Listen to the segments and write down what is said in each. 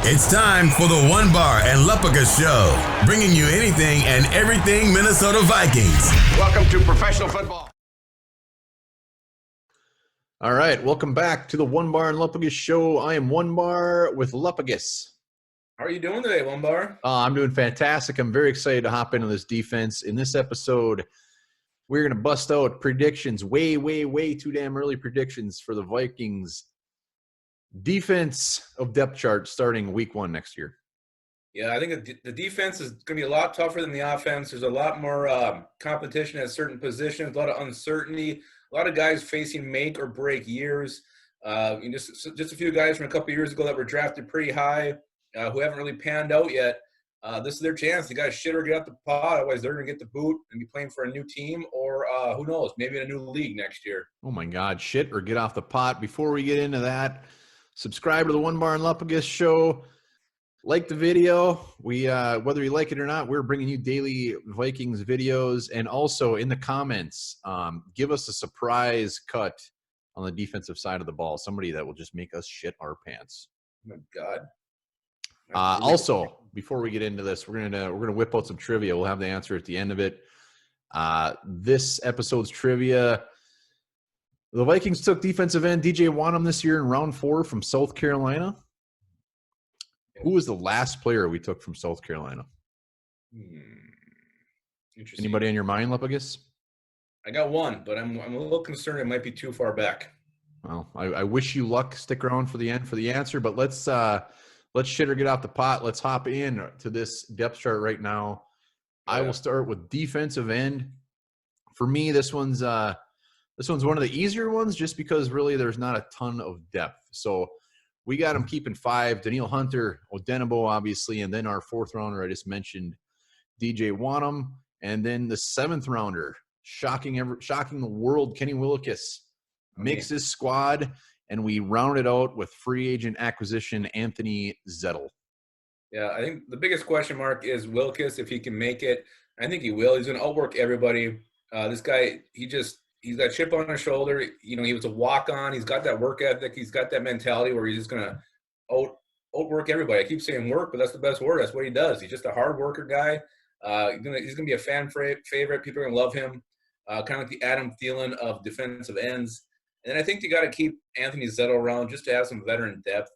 It's time for the One Bar and Lupaga Show, bringing you anything and everything Minnesota Vikings. Welcome to professional football. All right, welcome back to the One Bar and Lupagus Show. I am One Bar with Lupagus. How are you doing today, One Bar? I'm doing fantastic. I'm very excited to hop into this defense. In this episode, we're going to bust out predictions, way too damn early predictions for the Vikings defense of depth chart starting week 1 next year. Yeah, I think the defense is going to be a lot tougher than the offense. There's a lot more competition at certain positions, a lot of uncertainty, a lot of guys facing make or break years. Just a few guys from a couple of years ago that were drafted pretty high who haven't really panned out yet. This is their chance. They got to shit or get out the pot. Otherwise, they're going to get the boot and be playing for a new team or who knows, maybe in a new league next year. Oh, my God, shit or get off the pot. Before we get into that, subscribe to the One Bar and Lupagus Show. Like the video. We whether you like it or not, we're bringing you daily Vikings videos. And also in the comments, give us a surprise cut on the defensive side of the ball. Somebody that will just make us shit our pants. Oh, my God. Also, before we get into this, we're gonna whip out some trivia. We'll have the answer at the end of it. This episode's trivia. The Vikings took defensive end DJ Wanham this year in round 4 from South Carolina. Who was the last player we took from South Carolina? Interesting. Anybody on your mind, Lupagus? I got one, but I'm a little concerned it might be too far back. Well, I wish you luck. Stick around for the end for the answer, but let's shit or get off the pot. Let's hop in to this depth chart right now. Yeah. I will start with defensive end. For me, this one's one of the easier ones just because really there's not a ton of depth. So we got him keeping 5, Daniil Hunter, Odenigbo, obviously, and then our 4th rounder I just mentioned, DJ Wanham, and then the 7th rounder, shocking the world, Kenny Willekes, makes his squad, and we round it out with free agent acquisition Anthony Zettel. Yeah, I think the biggest question mark is Willekes, if he can make it. I think he will. He's going to outwork everybody. This guy, he's got chip on his shoulder. You know, he was a walk-on. He's got that work ethic. He's got that mentality where he's just going to outwork everybody. I keep saying work, but that's the best word. That's what he does. He's just a hard worker guy. He's going to be a fan favorite. People are going to love him. Kind of like the Adam Thielen of defensive ends. And then I think you got to keep Anthony Zettel around just to have some veteran depth.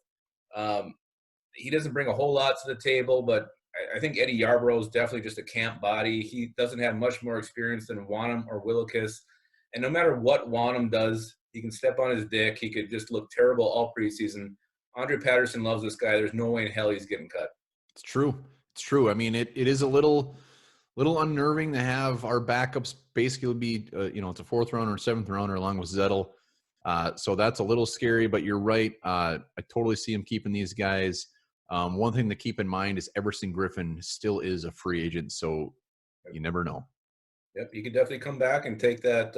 He doesn't bring a whole lot to the table, but I think Eddie Yarbrough is definitely just a camp body. He doesn't have much more experience than Wanham or Willekes. And no matter what Wanham does, he can step on his dick. He could just look terrible all preseason. Andre Patterson loves this guy. There's no way in hell he's getting cut. It's true. It's true. I mean, it is a little unnerving to have our backups basically be, it's a 4th rounder and 7th rounder along with Zettel. So that's a little scary, but you're right. I totally see him keeping these guys. One thing to keep in mind is Everson Griffin still is a free agent, so you never know. Yep, you could definitely come back and take that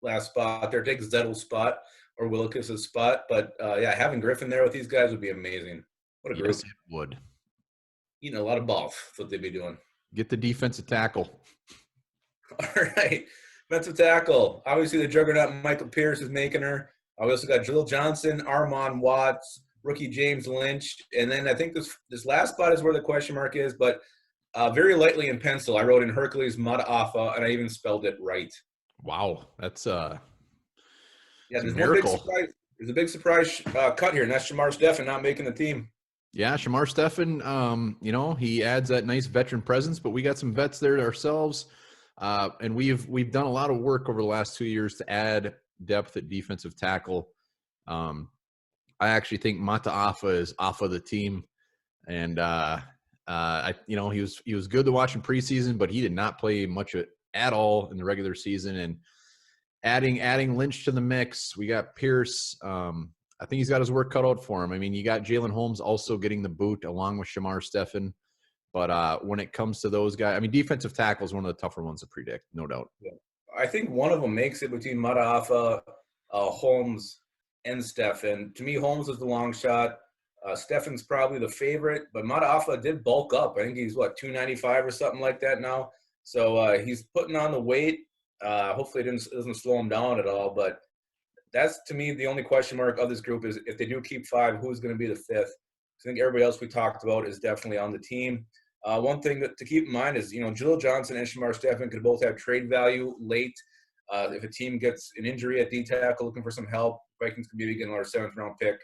last spot there, take Zettel's spot or Willekes' spot. But, having Griffin there with these guys would be amazing. What a group. Yes, it would. Eating a lot of balls. That's what they'd be doing. Get the defensive tackle. All right. Defensive tackle. Obviously, the juggernaut Michael Pierce is making her. We also got Jaleel Johnson, Armon Watts, rookie James Lynch. And then I think this last spot is where the question mark is, but very lightly in pencil, I wrote in Hercules Mataafa, and I even spelled it right. Wow. That's there's a miracle. There's a big surprise cut here, and that's Shamar Stephen not making the team. Yeah, Shamar Stephen, he adds that nice veteran presence, but we got some vets there ourselves. And we've done a lot of work over the last 2 years to add depth at defensive tackle. I actually think Mataafa is off of the team, and he was good to watch in preseason, but he did not play much at all in the regular season. And adding Lynch to the mix, we got Pierce. I think he's got his work cut out for him. I mean, you got Jalen Holmes also getting the boot along with Shamar Stephen. But when it comes to those guys, I mean, defensive tackle is one of the tougher ones to predict, no doubt. Yeah. I think one of them makes it between Mataafa, Holmes, and Stephen. To me, Holmes is the long shot. Stephen's probably the favorite, but Mataafa did bulk up. I think he's, 295 or something like that now. So he's putting on the weight. Hopefully it doesn't slow him down at all. But that's, to me, the only question mark of this group is if they do keep 5, who's going to be the 5th? I think everybody else we talked about is definitely on the team. One thing to keep in mind is, Jalil Johnson and Shamar Stephen could both have trade value late. If a team gets an injury at D tackle looking for some help, Vikings could maybe get another 7th-round pick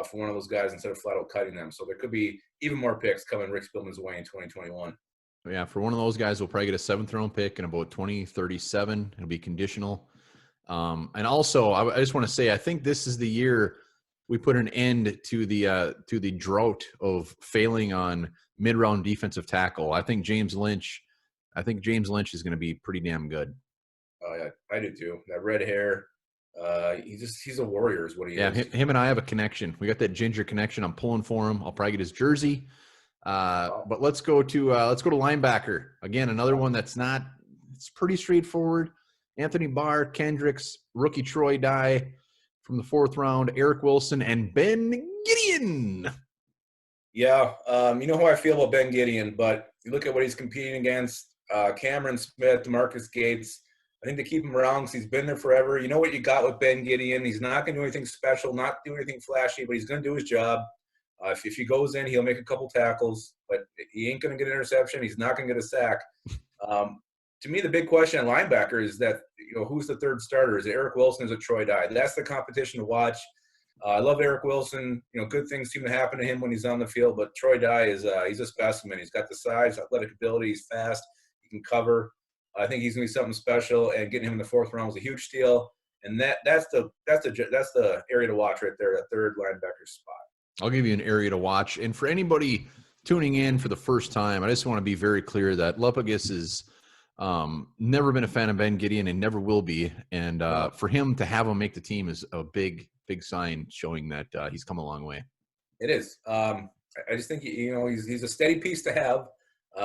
for one of those guys instead of flat out cutting them. So there could be even more picks coming Rick Spielman's way in 2021. Yeah, for one of those guys, we'll probably get a 7th-round pick in about 2037. It'll be conditional. And also, I just want to say, I think this is the year we put an end to the drought of failing on mid-round defensive tackle. I think James Lynch is going to be pretty damn good. Oh yeah, I do too. That red hair, he's a warrior is what he is. Yeah, him and I have a connection. We got that ginger connection. I'm pulling for him. I'll probably get his jersey. But let's go to linebacker again. Another one that's not. It's pretty straightforward. Anthony Barr, Kendricks, rookie Troy Dye from the 4th round, Eric Wilson, and Ben Gideon. Yeah, you know how I feel about Ben Gideon, but you look at what he's competing against, Cameron Smith, DeMarcus Gates. I think they keep him around because he's been there forever. You know what you got with Ben Gideon. He's not going to do anything special, not do anything flashy, but he's going to do his job. If he goes in, he'll make a couple tackles, but he ain't going to get an interception. He's not going to get a sack. To me, the big question at linebacker is that, who's the 3rd starter? Is it Eric Wilson? Is it Troy Dye? That's the competition to watch. I love Eric Wilson. Good things seem to happen to him when he's on the field, but Troy Dye is he's a specimen. He's got the size, athletic ability. He's fast. He can cover. I think he's going to be something special, and getting him in the 4th round was a huge steal. And that's the area to watch right there, that 3rd linebacker spot. I'll give you an area to watch. And for anybody tuning in for the first time, I just want to be very clear that Lupagus is never been a fan of Ben Gideon and never will be. And for him to have him make the team is a big sign showing that he's come a long way. It is. I just think, he's a steady piece to have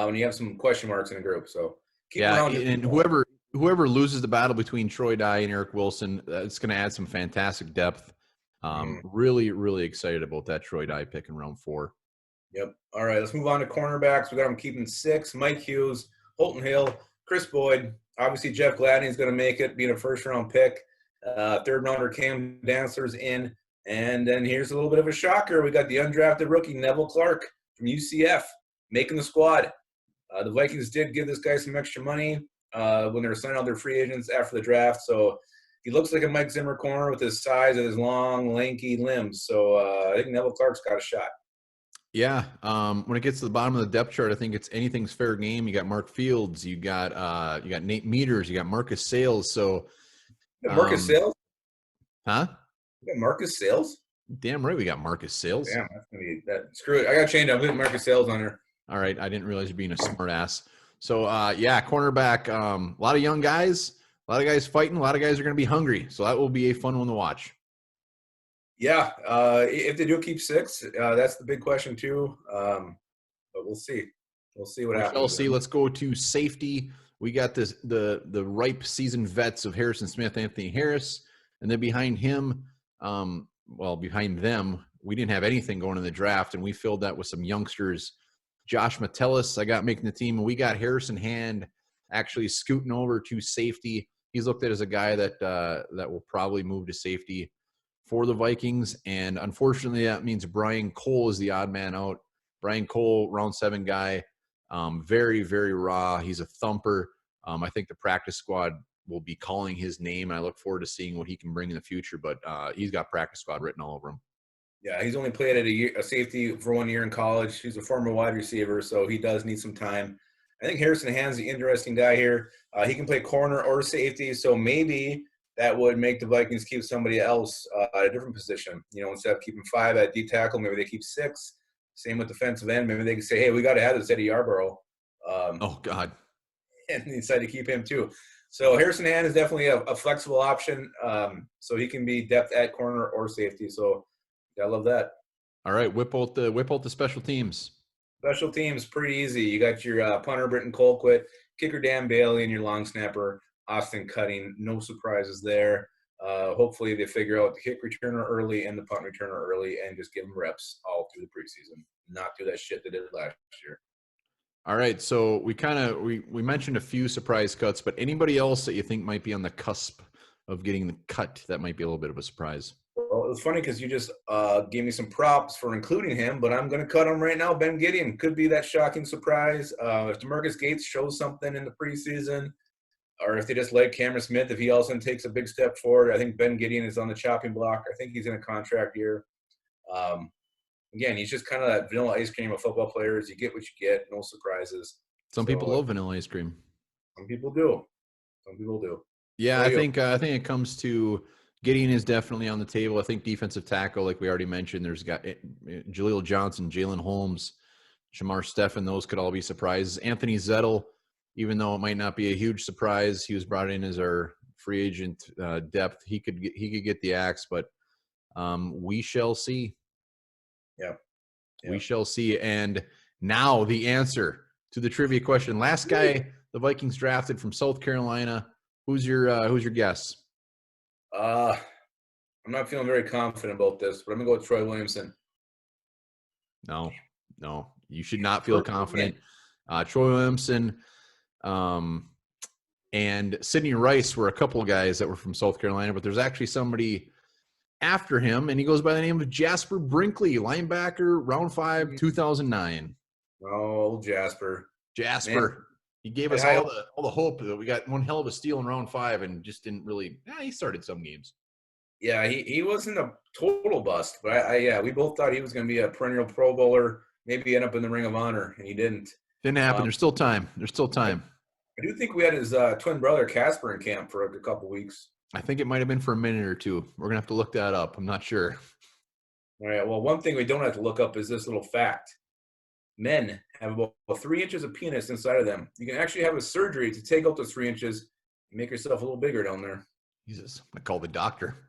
when you have some question marks in a group. So keep around. And whoever loses the battle between Troy Dye and Eric Wilson, it's going to add some fantastic depth. Really, really excited about that Troy Dye pick in round 4. Yep. All right, let's move on to cornerbacks. We got them keeping 6. Mike Hughes, Holton Hill, Chris Boyd. Obviously, Jeff Gladney's going to make it, being a 1st-round pick. 3rd rounder Cam Dantzler's in. And then here's a little bit of a shocker. We got the undrafted rookie Neville Clark from UCF making the squad. The Vikings did give this guy some extra money when they were signing out their free agents after the draft. So he looks like a Mike Zimmer corner with his size and his long, lanky limbs. So I think Neville Clark's got a shot. Yeah. When it gets to the bottom of the depth chart, I think it's anything's fair game. You got Mark Fields, you got Nate Meters, you got Marcus Sales. So Marcus Sales? Huh? You got Marcus Sales? Damn right we got Marcus Sales. Damn, that's gonna be that. Screw it. I got changed. I'm putting Marcus Sales on her. All right. I didn't realize you're being a smart ass. So cornerback, a lot of young guys, a lot of guys fighting, a lot of guys are gonna be hungry. So that will be a fun one to watch. Yeah, if they do keep 6, that's the big question too. But we'll see. We'll see what happens. We'll see. Let's go to safety. We got the ripe seasoned vets of Harrison Smith, Anthony Harris, and then behind him, behind them, we didn't have anything going in the draft, and we filled that with some youngsters. Josh Metellus, I got making the team, and we got Harrison Hand actually scooting over to safety. He's looked at as a guy that will probably move to safety for the Vikings, and unfortunately that means Brian Cole is the odd man out. Brian Cole, round 7 guy, very, very raw. He's a thumper. I think the practice squad will be calling his name, and I look forward to seeing what he can bring in the future, but he's got practice squad written all over him. Yeah, he's only played at a safety for 1 year in college. He's a former wide receiver, so he does need some time. I think Harrison Hand's the interesting guy here. He can play corner or safety, so maybe that would make the Vikings keep somebody else at a different position. Instead of keeping 5 at D tackle, maybe they keep 6. Same with defensive end. Maybe they can say, hey, we got to have this Eddie Yarborough. Oh, God. And they decide to keep him too. So Harrison Hand is definitely a flexible option. So he can be depth at corner or safety. So I love that. All right, whip out the special teams. Special teams, pretty easy. You got your punter, Britton Colquitt, kicker, Dan Bailey, and your long snapper, Austin Cutting. No surprises there. Hopefully they figure out the kick returner early and the punt returner early and just give them reps all through the preseason. Not do that shit they did last year. All right, so we mentioned a few surprise cuts, but anybody else that you think might be on the cusp of getting the cut that might be a little bit of a surprise? Well, it was funny because you just gave me some props for including him, but I'm going to cut him right now. Ben Gideon could be that shocking surprise. If DeMarcus Gates shows something in the preseason, or if they just let Cameron Smith, if he also takes a big step forward, I think Ben Gideon is on the chopping block. I think he's in a contract year. Again, he's just kind of that vanilla ice cream of football players. You get what you get, no surprises. Some people love vanilla ice cream. Some people do. Some people do. Yeah, I think it comes to Gideon is definitely on the table. I think defensive tackle, like we already mentioned, there's got Jaleel Johnson, Jalen Holmes, Shamar Stephen. Those could all be surprises. Anthony Zettel, even though it might not be a huge surprise, he was brought in as our free agent depth. He could get the axe, but we shall see. Yeah. We shall see. And now the answer to the trivia question. Last guy the Vikings drafted from South Carolina. Who's your guess? I'm not feeling very confident about this, but I'm gonna go with Troy Williamson. No, you should not feel confident. Troy Williamson and Sidney Rice were a couple of guys that were from South Carolina, but there's actually somebody after him, and he goes by the name of Jasper Brinkley, linebacker, round 5, 2009. Oh, Jasper. Man. He gave us all the hope that we got one hell of a steal in round 5 and just didn't really he started some games. Yeah, he wasn't a total bust, but we both thought he was going to be a perennial Pro Bowler, maybe end up in the Ring of Honor, and he didn't. Didn't happen. There's still time. I do think we had his twin brother Casper in camp for a couple weeks. I think it might have been for a minute or two. We're going to have to look that up. I'm not sure. All right, well, one thing we don't have to look up is this little fact. Men have about 3 inches of penis inside of them. You can actually have a surgery to take out those 3 inches and make yourself a little bigger down there. Jesus, I call the doctor.